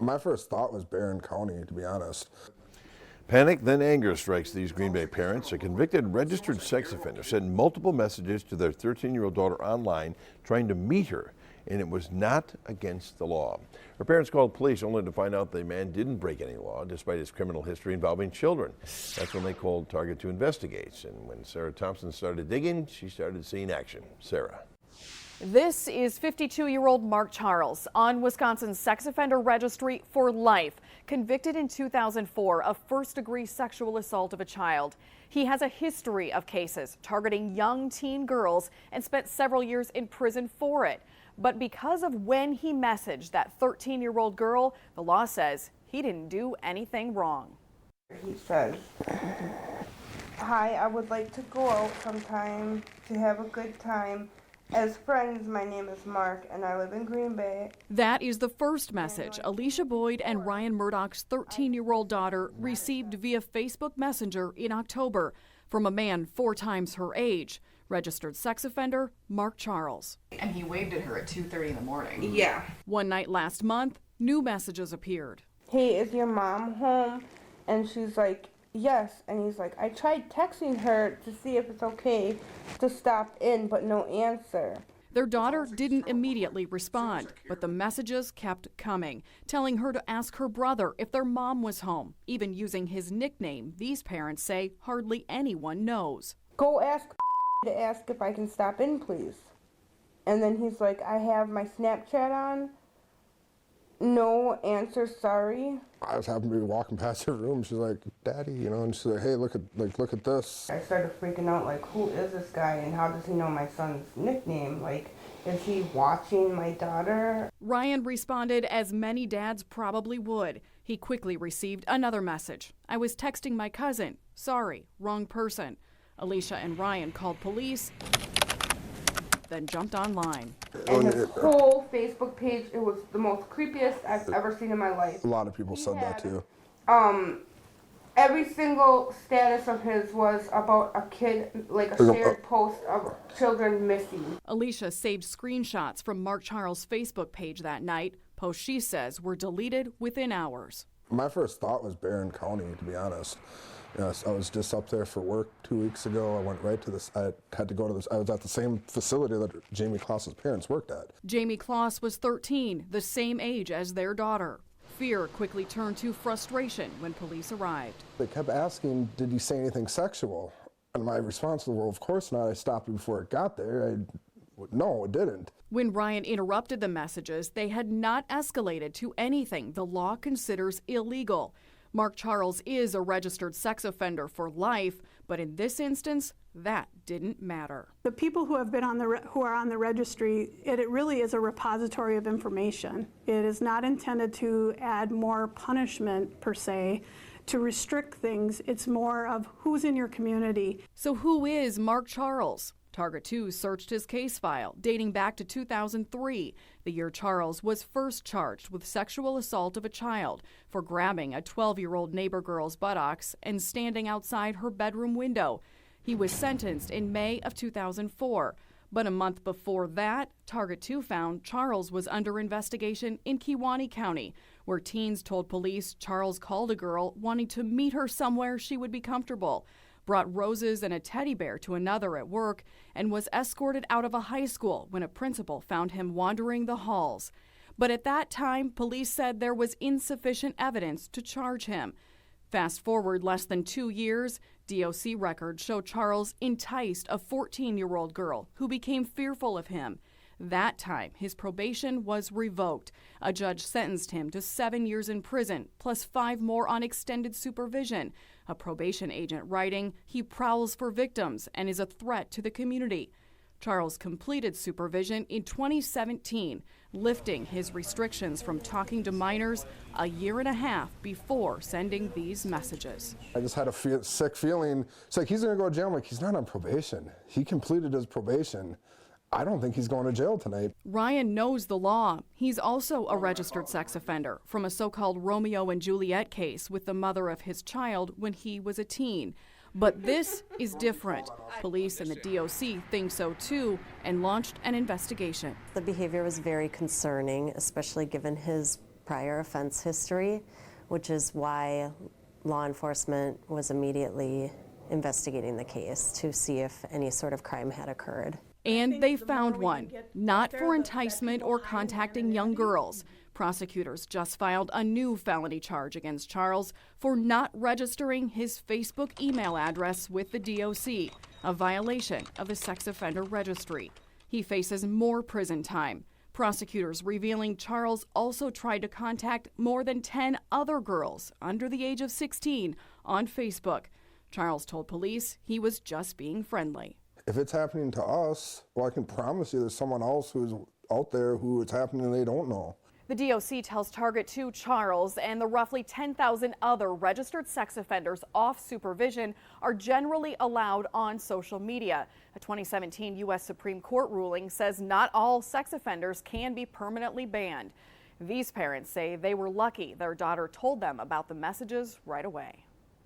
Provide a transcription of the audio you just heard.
My first thought was Barron County, to be honest. Panic, then anger strikes these Green Bay parents. A convicted registered sex offender sent multiple messages to their 13-year-old daughter online trying to meet her, and it was not against the law. Her parents called police only to find out the man didn't break any law despite his criminal history involving children. That's when they called Target to investigate. And when Sarah Thompson started digging, she started seeing action. Sarah. This is 52-year-old Mark Charles on Wisconsin's sex offender registry for life, convicted in 2004 of first-degree sexual assault of a child. He has a history of cases targeting young teen girls and spent several years in prison for it. But because of when he messaged that 13-year-old girl, the law says he didn't do anything wrong. He says, "Hi, I would like to go out sometime to have a good time. As friends, my name is Mark, and I live in Green Bay." That is the first message Alicia Boyd and Ryan Murdoch's 13-year-old daughter received via Facebook Messenger in October from a man 4 times her age, registered sex offender Mark Charles. And he waved at her at 2:30 in the morning. Yeah. One night last month, new messages appeared. "Hey, is your mom home?" And she's like, "Yes." And he's like, "I tried texting her to see if it's okay to stop in, but no answer." Their daughter didn't immediately respond, but the messages kept coming, telling her to ask her brother if their mom was home, even using his nickname these parents say hardly anyone knows. "Go ask to ask if I can stop in, please." And then he's like, "I have my Snapchat on. No answer, sorry." I was happened to be walking past her room. She's like, "Daddy," and she's like, "Hey, look at this." I started freaking out, like, who is this guy and how does he know my son's nickname? Like, is he watching my daughter? Ryan responded as many dads probably would. He quickly received another message. "I was texting my cousin. Sorry, wrong person." Alicia and Ryan called police, then jumped online. And his whole Facebook page, it was the most creepiest I've ever seen in my life. A lot of people said that too. Every single status of his was about a kid, like a shared post of children missing. Alicia saved screenshots from Mark Charles' Facebook page that night. Posts she says were deleted within hours. My first thought was Barron County, to be honest. Yes, I was just up there for work 2 weeks ago. I went right to this. I had to go to this. I was at the same facility that Jamie Kloss's parents worked at. Jamie Kloss was 13, the same age as their daughter. Fear quickly turned to frustration when police arrived. They kept asking, "Did you say anything sexual?" And my response was, "Well, of course not. I stopped it before it got there." No, it didn't. When Ryan interrupted the messages, they had not escalated to anything the law considers illegal. Mark Charles is a registered sex offender for life, but in this instance, that didn't matter. The people who have been who are on the registry, it really is a repository of information. It is not intended to add more punishment per se, to restrict things. It's more of who's in your community. So who is Mark Charles? Target 2 searched his case file dating back to 2003, the year Charles was first charged with sexual assault of a child for grabbing a 12-year-old neighbor girl's buttocks and standing outside her bedroom window. He was sentenced in May of 2004. But a month before that, Target 2 found Charles was under investigation in Kewaunee County, where teens told police Charles called a girl wanting to meet her somewhere she would be comfortable, brought roses and a teddy bear to another at work, and was escorted out of a high school when a principal found him wandering the halls. But at that time, police said there was insufficient evidence to charge him. Fast forward less than 2 years, DOC records show Charles enticed a 14-year-old girl who became fearful of him. That time, his probation was revoked. A judge sentenced him to 7 years in prison, plus 5 more on extended supervision. A probation agent writing, "He prowls for victims and is a threat to the community." Charles completed supervision in 2017, lifting his restrictions from talking to minors a year and a half before sending these messages. I just had a sick feeling. It's like, he's going to go to jail. I'm like, he's not on probation. He completed his probation. I don't think he's going to jail tonight. Ryan knows the law. He's also a registered sex offender from a so-called Romeo and Juliet case with the mother of his child when he was a teen. But this is different. Police and the DOC think so too and launched an investigation. The behavior was very concerning, especially given his prior offense history, which is why law enforcement was immediately investigating the case to see if any sort of crime had occurred. And they found one, not for enticement or contacting young girls. Prosecutors just filed a new felony charge against Charles for not registering his Facebook email address with the DOC, a violation of the sex offender registry. He faces more prison time. Prosecutors revealing Charles also tried to contact more than 10 other girls under the age of 16 on Facebook. Charles told police he was just being friendly. If it's happening to us, well, I can promise you there's someone else who's out there who it's happening and they don't know. The DOC tells Target 2 Charles and the roughly 10,000 other registered sex offenders off supervision are generally allowed on social media. A 2017 U.S. Supreme Court ruling says not all sex offenders can be permanently banned. These parents say they were lucky their daughter told them about the messages right away.